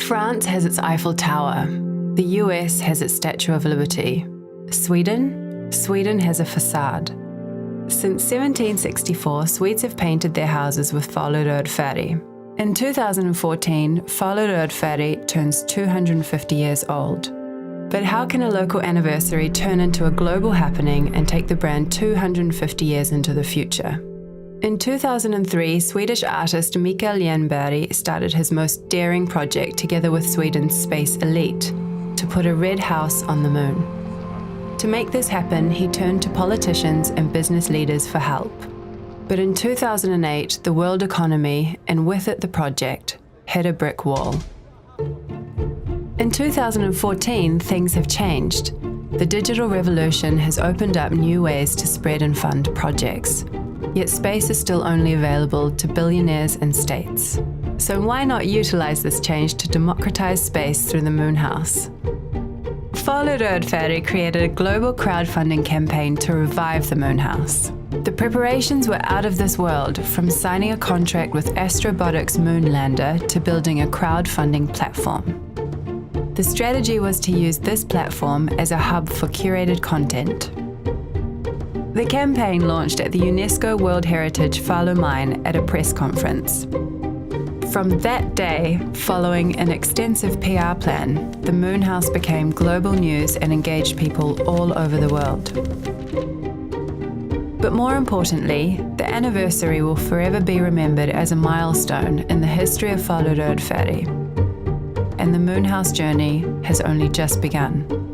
France has its Eiffel Tower. The US has its Statue of Liberty. Sweden has a facade. Since 1764, Swedes have painted their houses with Falu Röd färg. In 2014, Falu Röd färg turns 250 years old. But how can a local anniversary turn into a global happening and take the brand 250 years into the future? In 2003, Swedish artist Mikael Jernberg started his most daring project together with Sweden's space elite to put a red house on the moon. To make this happen, he turned to politicians and business leaders for help. But in 2008, the world economy, and with it the project, hit a brick wall. In 2014, things have changed. The digital revolution has opened up new ways to spread and fund projects. Yet space is still only available to billionaires and states. So why not utilize this change to democratize space through the Moon House? Falu Röd färg created a global crowdfunding campaign to revive the Moon House. The preparations were out of this world, from signing a contract with Astrobotic's Moonlander to building a crowdfunding platform. The strategy was to use this platform as a hub for curated content. The campaign launched at the UNESCO World Heritage Falu Mine at a press conference. From that day, following an extensive PR plan, the Moon House became global news and engaged people all over the world. But more importantly, the anniversary will forever be remembered as a milestone in the history of Falu Röd färg. And the Moon House journey has only just begun.